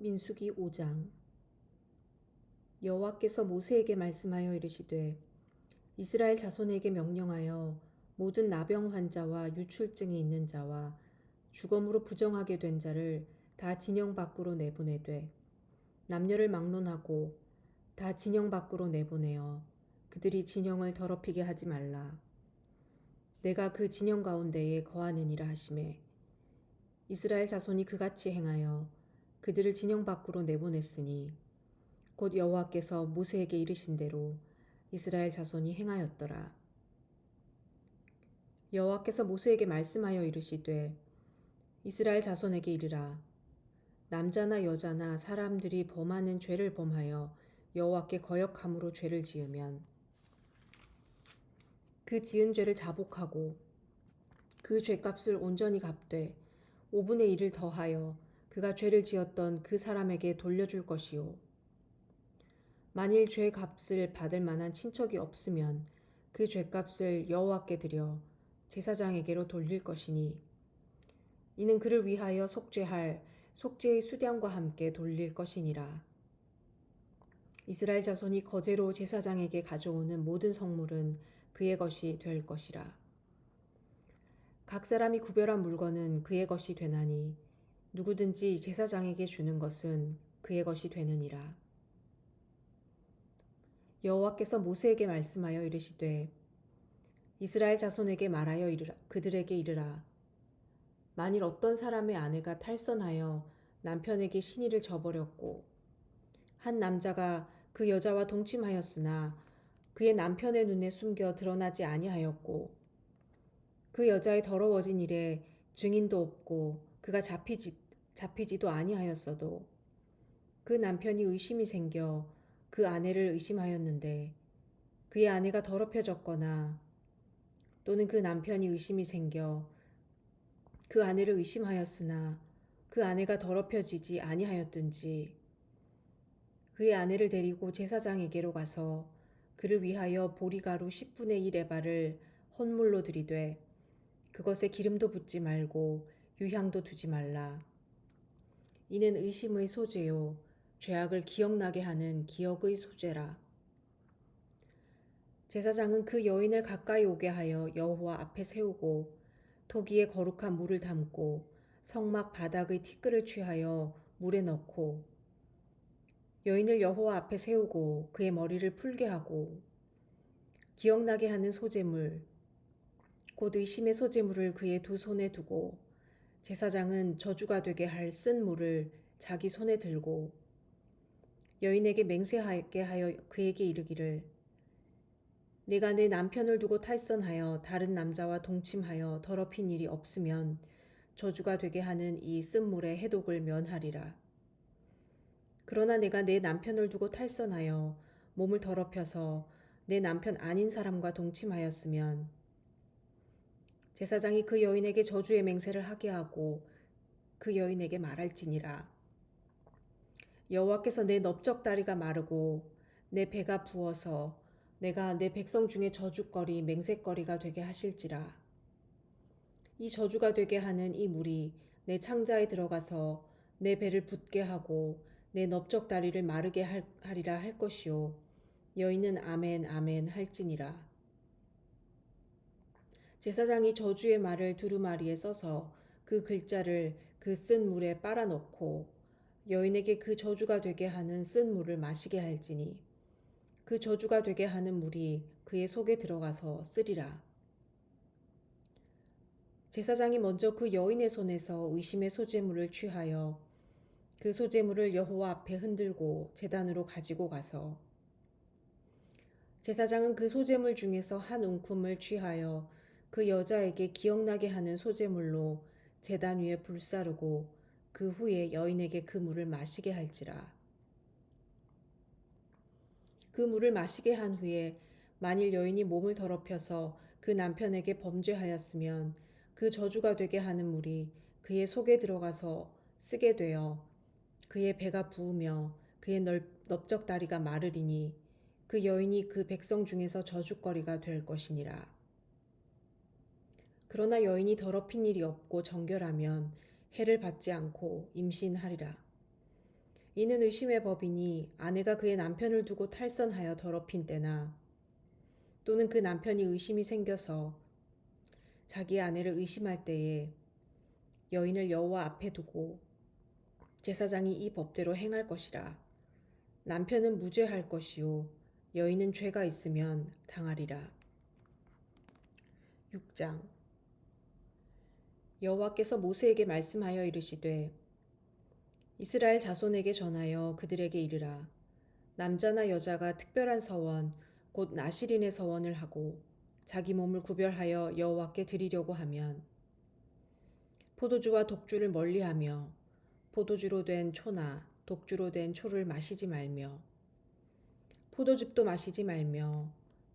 민수기 5장. 여호와께서 모세에게 말씀하여 이르시되 이스라엘 자손에게 명령하여 모든 나병 환자와 유출증이 있는 자와 주검으로 부정하게 된 자를 다 진영 밖으로 내보내되 남녀를 막론하고 다 진영 밖으로 내보내어 그들이 진영을 더럽히게 하지 말라. 내가 그 진영 가운데에 거하느니라 하시매 이스라엘 자손이 그같이 행하여 그들을 진영 밖으로 내보냈으니 곧 여호와께서 모세에게 이르신 대로 이스라엘 자손이 행하였더라. 여호와께서 모세에게 말씀하여 이르시되 이스라엘 자손에게 이르라. 남자나 여자나 사람들이 범하는 죄를 범하여 여호와께 거역함으로 죄를 지으면 그 지은 죄를 자복하고 그 죄값을 온전히 갚되 5분의 1을 더하여 그가 죄를 지었던 그 사람에게 돌려줄 것이요. 만일 죄 값을 받을 만한 친척이 없으면 그 죄값을 여호와께 드려 제사장에게로 돌릴 것이니 이는 그를 위하여 속죄할 속죄의 수량과 함께 돌릴 것이니라. 이스라엘 자손이 거제로 제사장에게 가져오는 모든 성물은 그의 것이 될 것이라. 각 사람이 구별한 물건은 그의 것이 되나니 누구든지 제사장에게 주는 것은 그의 것이 되느니라. 여호와께서 모세에게 말씀하여 이르시되 이스라엘 자손에게 말하여 그들에게 이르라. 만일 어떤 사람의 아내가 탈선하여 남편에게 신의를 저버렸고 한 남자가 그 여자와 동침하였으나 그의 남편의 눈에 숨겨 드러나지 아니하였고 그 여자의 더러워진 일에 증인도 없고 그가 잡히지도 아니하였어도 그 남편이 의심이 생겨 그 아내를 의심하였는데 그의 아내가 더럽혀졌거나 또는 그 남편이 의심이 생겨 그 아내를 의심하였으나 그 아내가 더럽혀지지 아니하였든지 그의 아내를 데리고 제사장에게로 가서 그를 위하여 보리가루 10분의 1 에바를 헌물로 드리되 그것에 기름도 붓지 말고 유향도 두지 말라. 이는 의심의 소재요 죄악을 기억나게 하는 기억의 소재라. 제사장은 그 여인을 가까이 오게 하여 여호와 앞에 세우고 토기에 거룩한 물을 담고 성막 바닥의 티끌을 취하여 물에 넣고 여인을 여호와 앞에 세우고 그의 머리를 풀게 하고 기억나게 하는 소재물 곧 의심의 소재물을 그의 두 손에 두고 제사장은 저주가 되게 할 쓴 물을 자기 손에 들고 여인에게 맹세하게 하여 그에게 이르기를 내가 내 남편을 두고 탈선하여 다른 남자와 동침하여 더럽힌 일이 없으면 저주가 되게 하는 이 쓴 물의 해독을 면하리라. 그러나 내가 내 남편을 두고 탈선하여 몸을 더럽혀서 내 남편 아닌 사람과 동침하였으면 제사장이 그 여인에게 저주의 맹세를 하게 하고 그 여인에게 말할지니라. 여호와께서 내 넓적다리가 마르고 내 배가 부어서 내가 내 백성 중에 저주거리 맹세거리가 되게 하실지라. 이 저주가 되게 하는 이 물이 내 창자에 들어가서 내 배를 붓게 하고 내 넓적다리를 마르게 하리라 할 것이요 여인은 아멘 아멘 할지니라. 제사장이 저주의 말을 두루마리에 써서 그 글자를 그 쓴 물에 빨아넣고 여인에게 그 저주가 되게 하는 쓴 물을 마시게 할지니 그 저주가 되게 하는 물이 그의 속에 들어가서 쓰리라. 제사장이 먼저 그 여인의 손에서 의심의 소재물을 취하여 그 소재물을 여호와 앞에 흔들고 제단으로 가지고 가서 제사장은 그 소재물 중에서 한 움큼을 취하여 그 여자에게 기억나게 하는 소재물로 제단 위에 불사르고 그 후에 여인에게 그 물을 마시게 할지라. 그 물을 마시게 한 후에 만일 여인이 몸을 더럽혀서 그 남편에게 범죄하였으면 그 저주가 되게 하는 물이 그의 속에 들어가서 쓰게 되어 그의 배가 부으며 그의 넓적다리가 마르리니 그 여인이 그 백성 중에서 저주거리가 될 것이니라. 그러나 여인이 더럽힌 일이 없고 정결하면 해를 받지 않고 임신하리라. 이는 의심의 법이니 아내가 그의 남편을 두고 탈선하여 더럽힌 때나 또는 그 남편이 의심이 생겨서 자기 아내를 의심할 때에 여인을 여호와 앞에 두고 제사장이 이 법대로 행할 것이라. 남편은 무죄할 것이요 여인은 죄가 있으면 당하리라. 6장. 여호와께서 모세에게 말씀하여 이르시되 이스라엘 자손에게 전하여 그들에게 이르라. 남자나 여자가 특별한 서원 곧 나실인의 서원을 하고 자기 몸을 구별하여 여호와께 드리려고 하면 포도주와 독주를 멀리하며 포도주로 된 초나 독주로 된 초를 마시지 말며 포도즙도 마시지 말며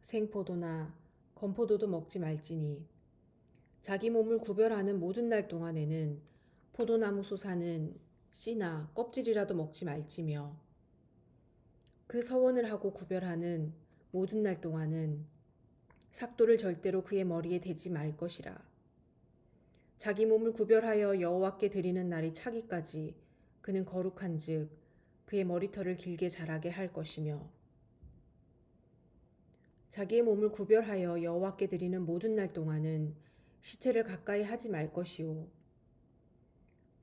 생포도나 건포도도 먹지 말지니 자기 몸을 구별하는 모든 날 동안에는 포도나무 솟아는 씨나 껍질이라도 먹지 말지며 그 서원을 하고 구별하는 모든 날 동안은 삭도를 절대로 그의 머리에 대지 말 것이라. 자기 몸을 구별하여 여호와께 드리는 날이 차기까지 그는 거룩한즉 그의 머리털을 길게 자라게 할 것이며 자기의 몸을 구별하여 여호와께 드리는 모든 날 동안은 시체를 가까이 하지 말 것이요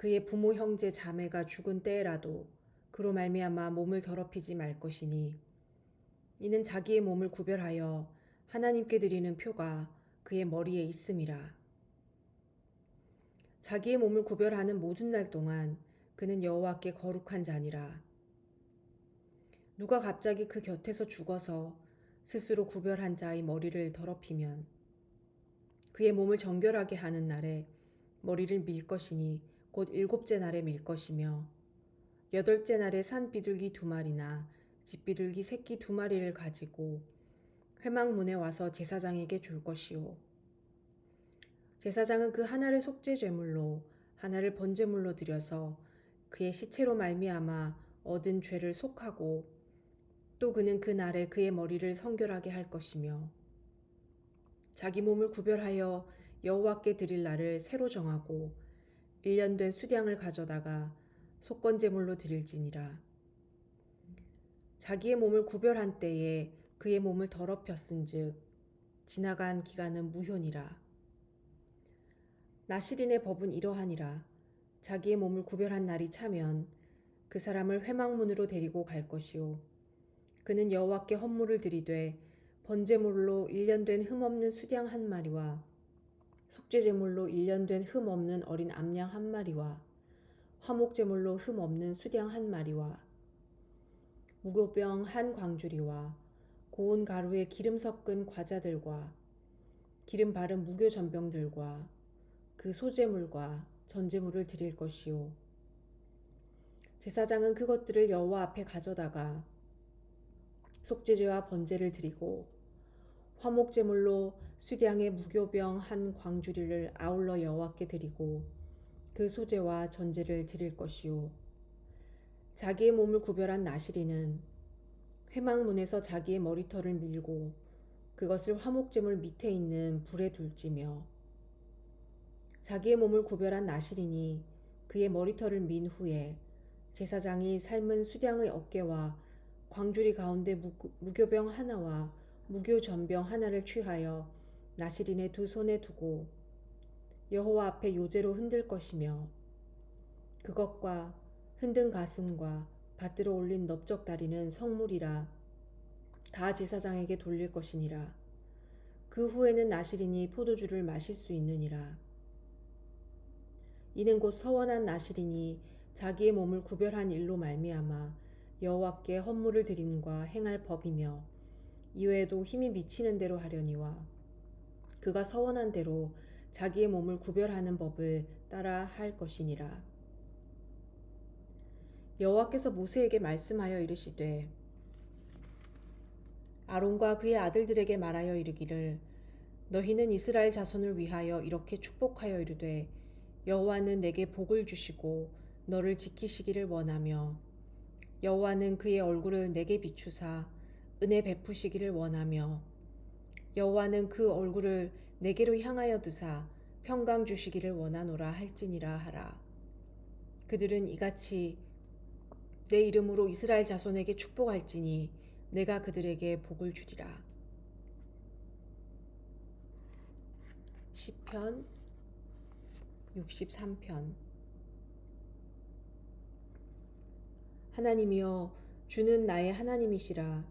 그의 부모 형제 자매가 죽은 때에라도 그로 말미암아 몸을 더럽히지 말 것이니 이는 자기의 몸을 구별하여 하나님께 드리는 표가 그의 머리에 있음이라. 자기의 몸을 구별하는 모든 날 동안 그는 여호와께 거룩한 자니라. 누가 갑자기 그 곁에서 죽어서 스스로 구별한 자의 머리를 더럽히면 그의 몸을 정결하게 하는 날에 머리를 밀 것이니 곧 7째 날에 밀 것이며 8째 날에 산 비둘기 2마리나 집 비둘기 새끼 2마리를 가지고 회막문에 와서 제사장에게 줄 것이요 제사장은 그 하나를 속죄 제물로 하나를 번제물로 드려서 그의 시체로 말미암아 얻은 죄를 속하고 또 그는 그 날에 그의 머리를 성결하게 할 것이며 자기 몸을 구별하여 여호와께 드릴 날을 새로 정하고 1년 된 수량을 가져다가 속건 제물로 드릴지니라. 자기의 몸을 구별한 때에 그의 몸을 더럽혔은즉 지나간 기간은 무효니라. 나실인의 법은 이러하니라. 자기의 몸을 구별한 날이 차면 그 사람을 회막문으로 데리고 갈 것이요 그는 여호와께 헌물을 드리되 번제물로 1년 된 흠없는 수양 1마리와 속죄제물로 1년 된 흠없는 어린 암양 1마리와 화목제물로 흠없는 수양 1마리와 무교병 1광주리와 고운 가루에 기름 섞은 과자들과 기름 바른 무교 전병들과 그 소제물과 전제물을 드릴 것이요 제사장은 그것들을 여호와 앞에 가져다가 속죄제와 번제를 드리고 화목제물로 수량의 무교병 1광주리를 아울러 여호와께 드리고 그 소제와 전제를 드릴 것이요 자기의 몸을 구별한 나실인은 회막문에서 자기의 머리털을 밀고 그것을 화목제물 밑에 있는 불에 둘지며 자기의 몸을 구별한 나실인이 그의 머리털을 민 후에 제사장이 삶은 수량의 어깨와 광주리 가운데 무교병 하나와 무교전병 하나를 취하여 나실인의 두 손에 두고 여호와 앞에 요제로 흔들 것이며 그것과 흔든 가슴과 받들어 올린 넓적다리는 성물이라 다 제사장에게 돌릴 것이니라. 그 후에는 나실인이 포도주를 마실 수 있느니라. 이는 곧 서원한 나실인이 자기의 몸을 구별한 일로 말미암아 여호와께 헌물을 드림과 행할 법이며 이외에도 힘이 미치는 대로 하려니와 그가 서원한 대로 자기의 몸을 구별하는 법을 따라 할 것이니라. 여호와께서 모세에게 말씀하여 이르시되 아론과 그의 아들들에게 말하여 이르기를 너희는 이스라엘 자손을 위하여 이렇게 축복하여 이르되 여호와는 내게 복을 주시고 너를 지키시기를 원하며 여호와는 그의 얼굴을 내게 비추사 은혜 베푸시기를 원하며 여호와는 그 얼굴을 내게로 향하여 드사 평강 주시기를 원하노라 할지니라 하라. 그들은 이같이 내 이름으로 이스라엘 자손에게 축복할지니 내가 그들에게 복을 주리라. 시편 63편. 하나님이여, 주는 나의 하나님이시라.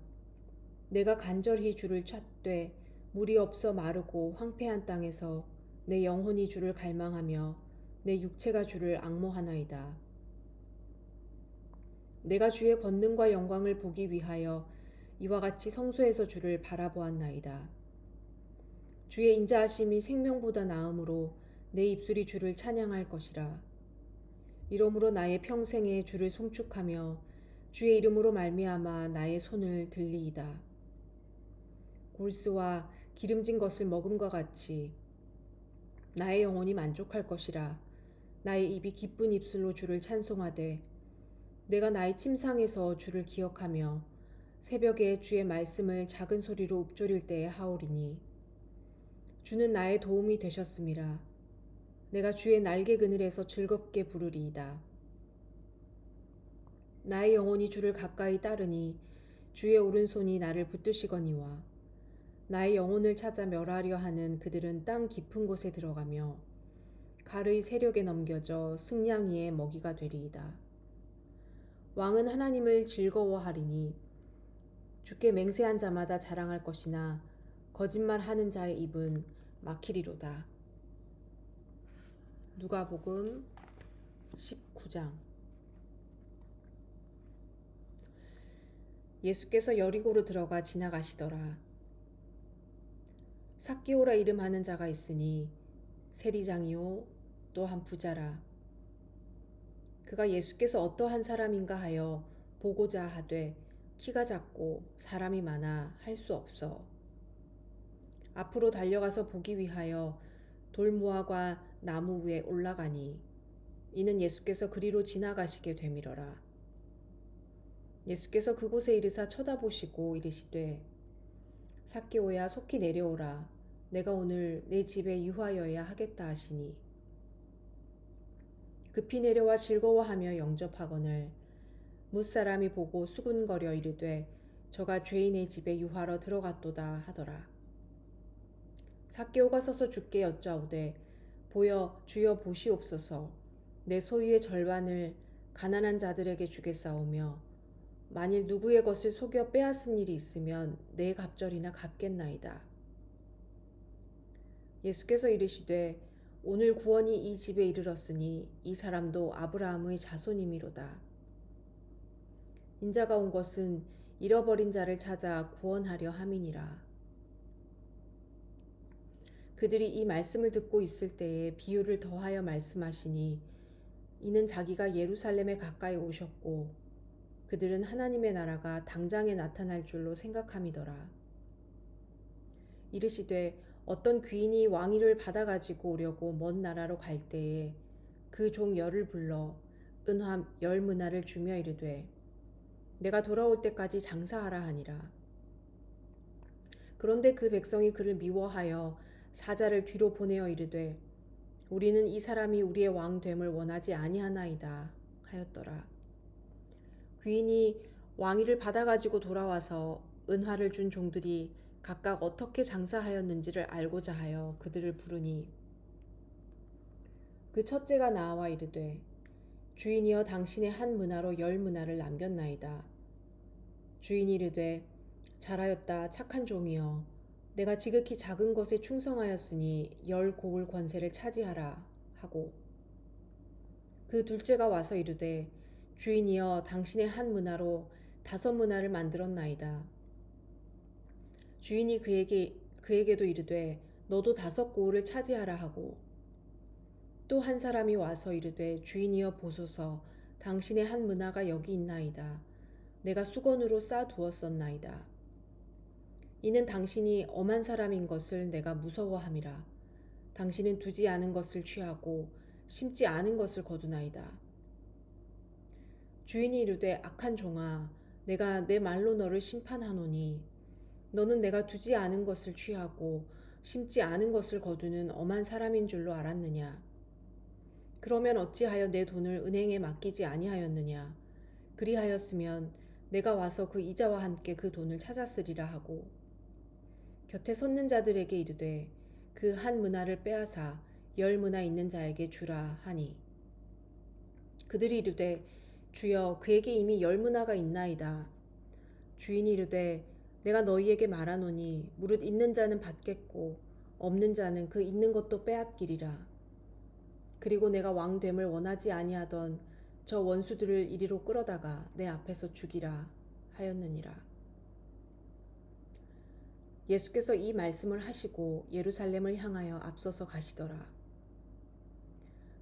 내가 간절히 주를 찾되 물이 없어 마르고 황폐한 땅에서 내 영혼이 주를 갈망하며 내 육체가 주를 앙모하나이다. 내가 주의 권능과 영광을 보기 위하여 이와 같이 성소에서 주를 바라보았나이다. 주의 인자하심이 생명보다 나음으로 내 입술이 주를 찬양할 것이라. 이러므로 나의 평생에 주를 송축하며 주의 이름으로 말미암아 나의 손을 들리이다. 골스와 기름진 것을 먹음과 같이 나의 영혼이 만족할 것이라. 나의 입이 기쁜 입술로 주를 찬송하되 내가 나의 침상에서 주를 기억하며 새벽에 주의 말씀을 작은 소리로 읊조릴 때에 하오리니 주는 나의 도움이 되셨음이라. 내가 주의 날개 그늘에서 즐겁게 부르리이다. 나의 영혼이 주를 가까이 따르니 주의 오른손이 나를 붙드시거니와 나의 영혼을 찾아 멸하려 하는 그들은 땅 깊은 곳에 들어가며 갈의 세력에 넘겨져 승냥이의 먹이가 되리이다. 왕은 하나님을 즐거워하리니 주께 맹세한 자마다 자랑할 것이나 거짓말하는 자의 입은 막히리로다. 누가복음 19장. 예수께서 여리고로 들어가 지나가시더라. 삭개오라 이름하는 자가 있으니 세리장이요 또 한 부자라. 그가 예수께서 어떠한 사람인가 하여 보고자 하되 키가 작고 사람이 많아 할 수 없어 앞으로 달려가서 보기 위하여 돌무화과 나무 위에 올라가니 이는 예수께서 그리로 지나가시게 되밀어라. 예수께서 그곳에 이르사 쳐다보시고 이르시되 삭개오야 속히 내려오라. 내가 오늘 내 집에 유하여야 하겠다 하시니 급히 내려와 즐거워하며 영접하거늘 뭇사람이 보고 수군거려 이르되 저가 죄인의 집에 유하러 들어갔도다 하더라. 삭개오가 서서 주께 여짜오되 보여 주여 보시옵소서. 내 소유의 절반을 가난한 자들에게 주겠사오며 만일 누구의 것을 속여 빼앗은 일이 있으면 내 갑절이나 갚겠나이다. 예수께서 이르시되 오늘 구원이 이 집에 이르렀으니 이 사람도 아브라함의 자손이미로다. 인자가 온 것은 잃어버린 자를 찾아 구원하려 함이니라. 그들이 이 말씀을 듣고 있을 때에 비유를 더하여 말씀하시니 이는 자기가 예루살렘에 가까이 오셨고 그들은 하나님의 나라가 당장에 나타날 줄로 생각함이더라. 이르시되 어떤 귀인이 왕위를 받아가지고 오려고 먼 나라로 갈 때에 그 종 열을 불러 은화 10미나를 주며 이르되 내가 돌아올 때까지 장사하라 하니라. 그런데 그 백성이 그를 미워하여 사자를 뒤로 보내어 이르되 우리는 이 사람이 우리의 왕됨을 원하지 아니하나이다 하였더라. 귀인이 왕위를 받아가지고 돌아와서 은화를 준 종들이 각각 어떻게 장사하였는지를 알고자 하여 그들을 부르니 그 첫째가 나와 이르되 주인이여 당신의 한 미나로 10미나를 남겼나이다. 주인이 이르되 잘하였다 착한 종이여 내가 지극히 작은 것에 충성하였으니 10고을 권세를 차지하라 하고 그 둘째가 와서 이르되 주인이여 당신의 한 미나로 5미나를 만들었나이다. 주인이 그에게도 이르되 너도 5고을을 차지하라 하고 또 한 사람이 와서 이르되 주인이여 보소서 당신의 한 미나가 여기 있나이다. 내가 수건으로 싸 두었었나이다. 이는 당신이 엄한 사람인 것을 내가 무서워함이라. 당신은 두지 않은 것을 취하고 심지 않은 것을 거두나이다. 주인이 이르되 악한 종아 내가 내 말로 너를 심판하노니 너는 내가 두지 않은 것을 취하고 심지 않은 것을 거두는 엄한 사람인 줄로 알았느냐. 그러면 어찌하여 내 돈을 은행에 맡기지 아니하였느냐. 그리하였으면 내가 와서 그 이자와 함께 그 돈을 찾았으리라 하고 곁에 섰는 자들에게 이르되 그 한 문화를 빼앗아 10문화 있는 자에게 주라 하니 그들이 이르되 주여 그에게 이미 10문화가 있나이다. 주인이 이르되 내가 너희에게 말하노니 무릇 있는 자는 받겠고 없는 자는 그 있는 것도 빼앗기리라. 그리고 내가 왕됨을 원하지 아니하던 저 원수들을 이리로 끌어다가 내 앞에서 죽이라 하였느니라. 예수께서 이 말씀을 하시고 예루살렘을 향하여 앞서서 가시더라.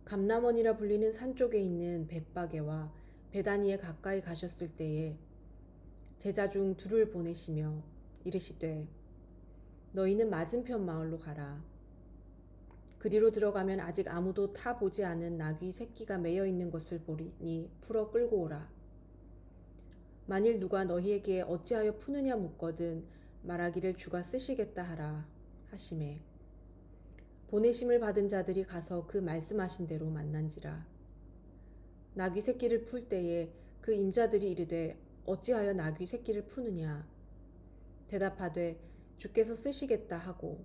감람원이라 불리는 산 쪽에 있는 벳바게와 베다니에 가까이 가셨을 때에 제자 중 둘을 보내시며 이르시되 너희는 맞은편 마을로 가라. 그리로 들어가면 아직 아무도 타 보지 않은 나귀 새끼가 매여 있는 것을 보리니 풀어 끌고 오라. 만일 누가 너희에게 어찌하여 푸느냐 묻거든 말하기를 주가 쓰시겠다 하라 하시매 보내심을 받은 자들이 가서 그 말씀하신 대로 만난지라. 나귀 새끼를 풀 때에 그 임자들이 이르되 어찌하여 나귀 새끼를 푸느냐 대답하되 주께서 쓰시겠다 하고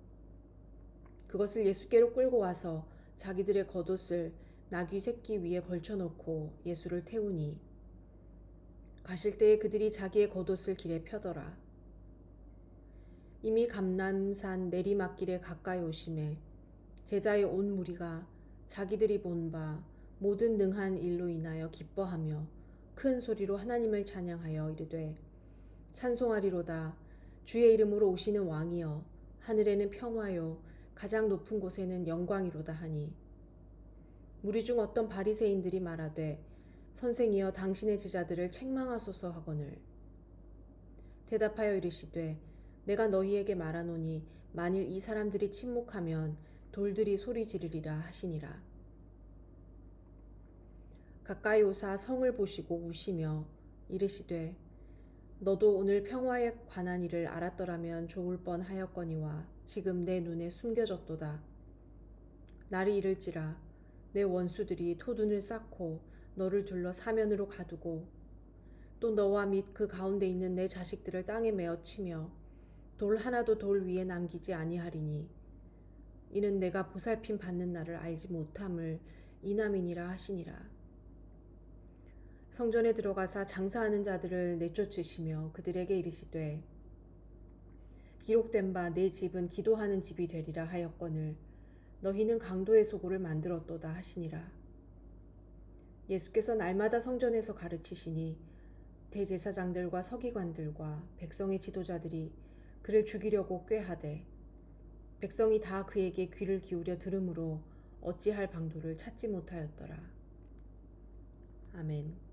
그것을 예수께로 끌고 와서 자기들의 겉옷을 나귀 새끼 위에 걸쳐놓고 예수를 태우니 가실 때에 그들이 자기의 겉옷을 길에 펴더라. 이미 감람산 내리막길에 가까이 오심에 제자의 온 무리가 자기들이 본 바 모든 능한 일로 인하여 기뻐하며 큰 소리로 하나님을 찬양하여 이르되 찬송하리로다. 주의 이름으로 오시는 왕이여 하늘에는 평화요 가장 높은 곳에는 영광이로다 하니 무리 중 어떤 바리새인들이 말하되 선생이여 당신의 제자들을 책망하소서 하거늘 대답하여 이르시되 내가 너희에게 말하노니 만일 이 사람들이 침묵하면 돌들이 소리 지르리라 하시니라. 가까이 오사 성을 보시고 우시며 이르시되 너도 오늘 평화에 관한 일을 알았더라면 좋을 뻔하였거니와 지금 내 눈에 숨겨졌도다. 날이 이를지라 내 원수들이 토둔을 쌓고 너를 둘러 사면으로 가두고 또 너와 및 그 가운데 있는 내 자식들을 땅에 메어 치며 돌 하나도 돌 위에 남기지 아니하리니 이는 내가 보살핌 받는 날을 알지 못함을 이남이니라 하시니라. 성전에 들어가사 장사하는 자들을 내쫓으시며 그들에게 이르시되 기록된 바 내 집은 기도하는 집이 되리라 하였거늘 너희는 강도의 소굴을 만들었도다 하시니라. 예수께서 날마다 성전에서 가르치시니 대제사장들과 서기관들과 백성의 지도자들이 그를 죽이려고 꾀하되 백성이 다 그에게 귀를 기울여 들으므로 어찌할 방도를 찾지 못하였더라. 아멘.